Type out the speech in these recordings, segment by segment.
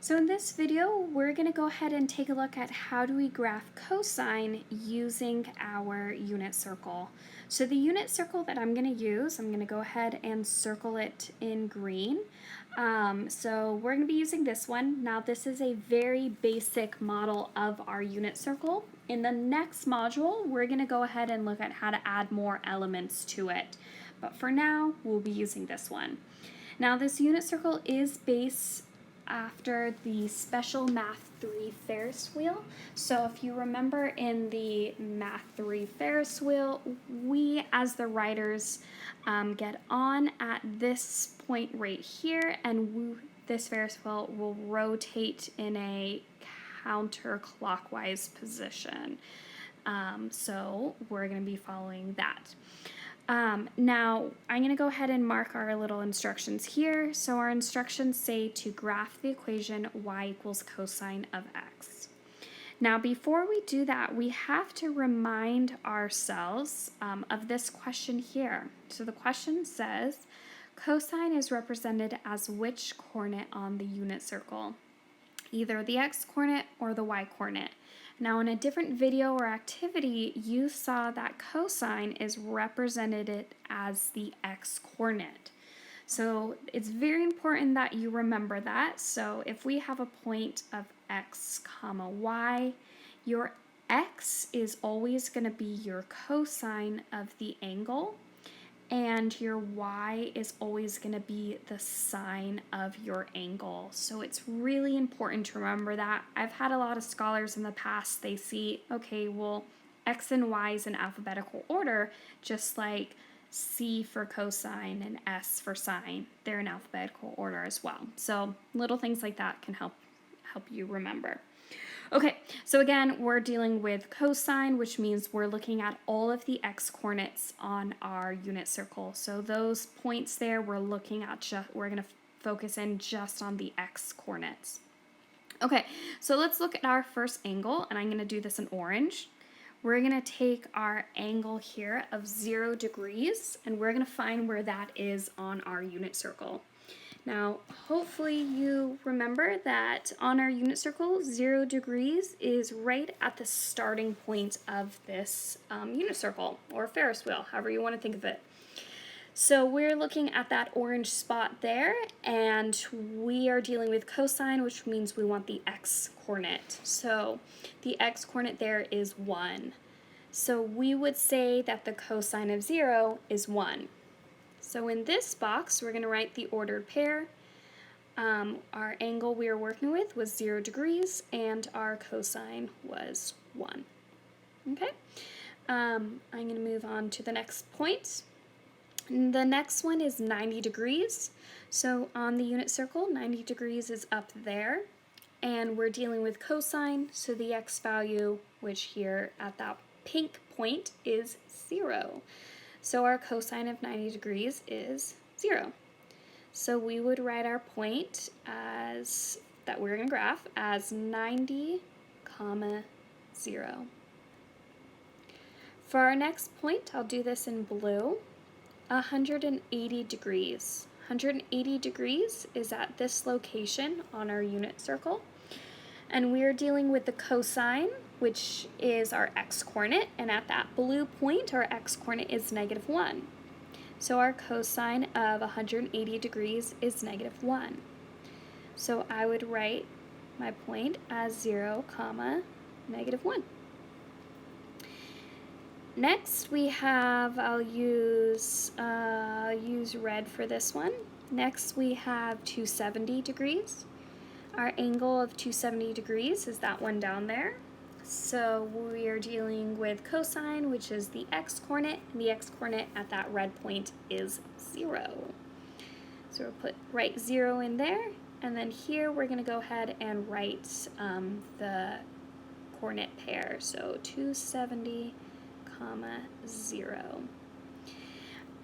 So in this video, we're going to go ahead and take a look at how do we graph cosine using our unit circle. So the unit circle that I'm going to use, I'm going to go ahead and circle it in green. So we're going to be using this one. Now this is a very basic model of our unit circle. In the next module, we're going to go ahead and look at how to add more elements to it. But for now, we'll be using this one. Now this unit circle is based after the special Math 3 Ferris wheel. So if you remember in the Math 3 Ferris wheel, we as the writers get on at this point right here, and this Ferris wheel will rotate in a counterclockwise position. So we're going to be following that. Now, I'm going to go ahead and mark our little instructions here. So our instructions say to graph the equation y equals cosine of x. Now, before we do that, we have to remind ourselves of this question here. So the question says, cosine is represented as which coordinate on the unit circle? Either the x-coordinate or the y-coordinate. Now in a different video or activity, you saw that cosine is represented as the x-coordinate. So it's very important that you remember that. So if we have a point of x comma y, your x is always going to be your cosine of the angle, and your y is always going to be the sine of your angle. So it's really important to remember that. I've had a lot of scholars in the past, they see, okay, well, x and y is in alphabetical order, just like C for cosine and S for sine. They're in alphabetical order as well. So little things like that can help you remember. Okay, so again, we're dealing with cosine, which means we're looking at all of the x-coordinates on our unit circle. So those points there, we're looking at we're going to focus in just on the x-coordinates. Okay, so let's look at our first angle, and I'm going to do this in orange. We're going to take our angle here of 0 degrees, and we're going to find where that is on our unit circle. Now, hopefully you remember that on our unit circle, 0 degrees is right at the starting point of this unit circle, or Ferris wheel, however you want to think of it. So we're looking at that orange spot there, and we are dealing with cosine, which means we want the x-coordinate. So the x-coordinate there is 1. So we would say that the cosine of 0 is 1. So in this box, we're going to write the ordered pair. Our angle we were working with was 0 degrees, and our cosine was 1. Okay, I'm going to move on to the next point. The next one is 90 degrees. So on the unit circle, 90 degrees is up there, and we're dealing with cosine, so the x value, which here at that pink point is 0. So our cosine of 90 degrees is 0. So we would write our point as, that we're going to graph, as 90, 0. For our next point, I'll do this in blue, 180 degrees. 180 degrees is at this location on our unit circle. And we're dealing with the cosine, which is our x-coordinate, and at that blue point, our x-coordinate is -1. So our cosine of 180 degrees is -1. So I would write my point as 0, -1. Next we have, I'll use red for this one. Next we have 270 degrees. Our angle of 270 degrees is that one down there. So we are dealing with cosine, which is the x-coordinate, and the x-coordinate at that red point is 0. So we'll write 0 in there, and then here we're going to go ahead and write the coordinate pair. So 270, 0.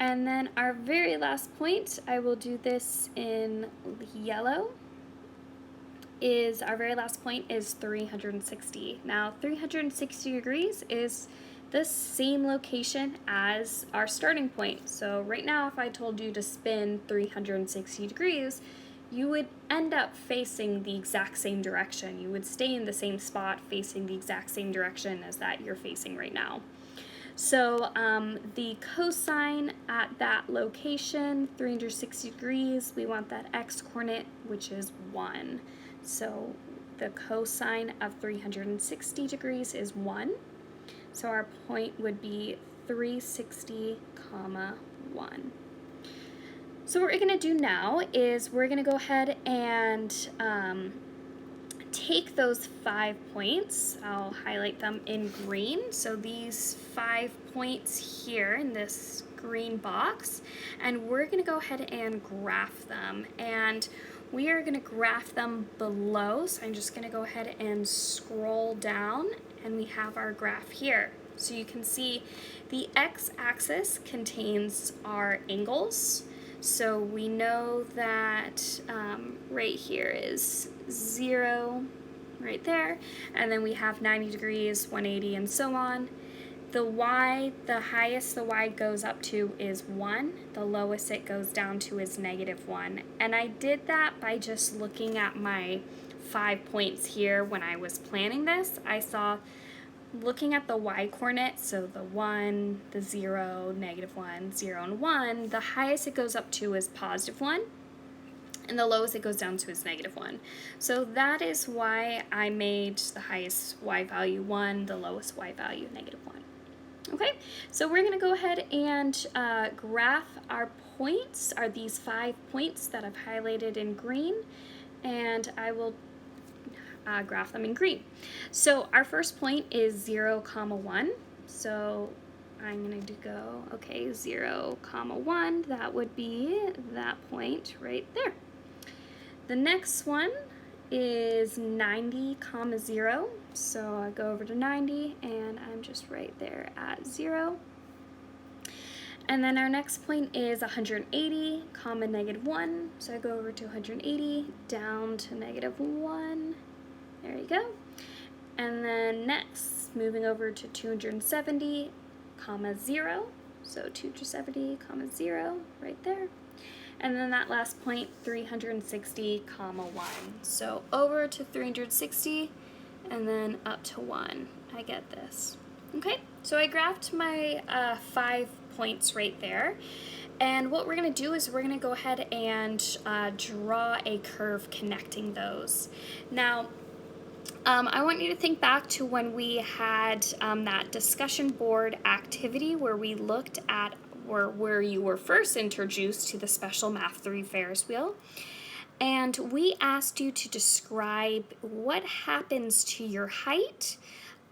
And then our very last point, I will do this in yellow, is our very last point is 360. Now 360 degrees is the same location as our starting point. So right now if I told you to spin 360 degrees, you would end up facing the exact same direction. You would stay in the same spot facing the exact same direction as that you're facing right now. So the cosine at that location, 360 degrees, we want that x-coordinate, which is 1. So the cosine of 360 degrees is 1. So our point would be 360, comma 1. So what we're going to do now is we're going to go ahead and take those 5 points. I'll highlight them in green. So these 5 points here in this green box, and we're going to go ahead and graph them. And we are going to graph them below. So I'm just going to go ahead and scroll down, and we have our graph here. So you can see the x-axis contains our angles. So we know that right here is 0 right there, and then we have 90 degrees, 180, and so on. The y, the highest the y goes up to is 1. The lowest it goes down to is -1. And I did that by just looking at my 5 points here when I was planning this. I saw, looking at the y-coordinate, so the 1, the 0, -1, 0, and 1, the highest it goes up to is +1, and the lowest it goes down to is -1. So that is why I made the highest y value 1, the lowest y value -1. Okay, so we're going to go ahead and graph our points, are these 5 points that I've highlighted in green, and I will graph them in green. So our first point is 0, 1. So I'm going to go, okay, 0, 1, that would be that point right there. The next one is 90, 0. So I go over to 90, and I'm just right there at 0. And then our next point is 180, -1. So I go over to 180, down to -1. There you go. And then next, moving over to 270, 0. So 270, 0, right there. And then that last point, 360, 1. So over to 360, and then up to 1. I get this. Okay, so I graphed my 5 points right there. And what we're going to do is we're going to go ahead and draw a curve connecting those. Now, I want you to think back to when we had that discussion board activity where we looked at where you were first introduced to the Special Math 3 Ferris wheel. And we asked you to describe what happens to your height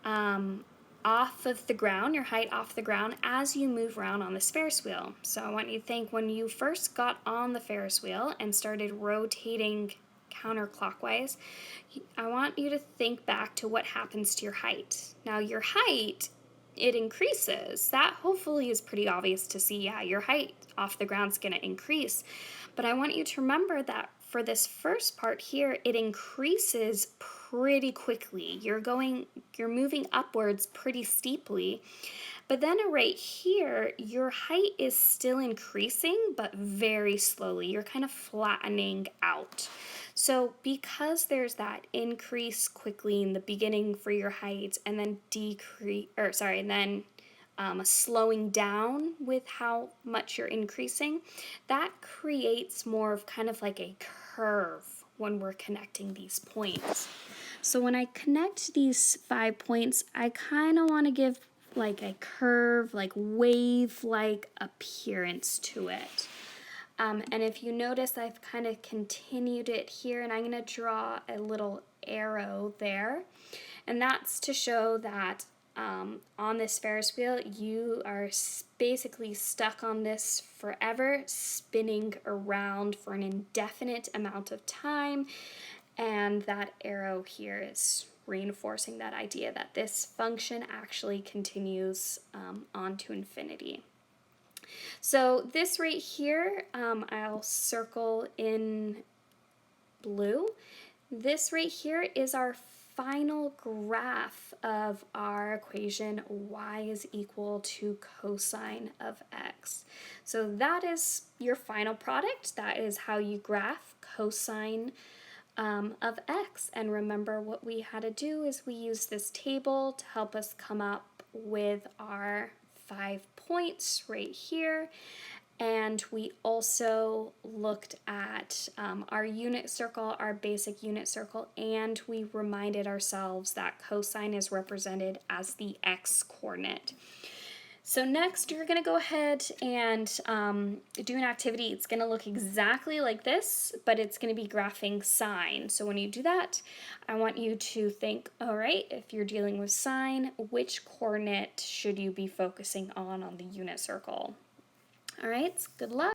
off of the ground, your height off the ground, as you move around on this Ferris wheel. So I want you to think when you first got on the Ferris wheel and started rotating counterclockwise, I want you to think back to what happens to your height. Now your height, it increases. That hopefully is pretty obvious to see. Yeah, your height off the ground is going to increase. But I want you to remember that for this first part here, it increases pretty quickly. You're moving upwards pretty steeply. But then right here, your height is still increasing, but very slowly. You're kind of flattening out. So because there's that increase quickly in the beginning for your height, and then a slowing down with how much you're increasing, that creates more of kind of like a curve when we're connecting these points. So when I connect these 5 points, I kind of want to give like a curve, like wave-like appearance to it. And if you notice, I've kind of continued it here, and I'm going to draw a little arrow there. And that's to show that on this Ferris wheel, you are basically stuck on this forever, spinning around for an indefinite amount of time. And that arrow here is reinforcing that idea that this function actually continues on to infinity. So this right here, I'll circle in blue. This right here is our final graph of our equation y is equal to cosine of x. So that is your final product. That is how you graph cosine of x. And remember, what we had to do is we used this table to help us come up with our 5 points right here. And we also looked at our unit circle, our basic unit circle, and we reminded ourselves that cosine is represented as the x-coordinate. So next, you're going to go ahead and do an activity. It's going to look exactly like this, but it's going to be graphing sine. So when you do that, I want you to think, all right, if you're dealing with sine, which coordinate should you be focusing on the unit circle? All right, good luck.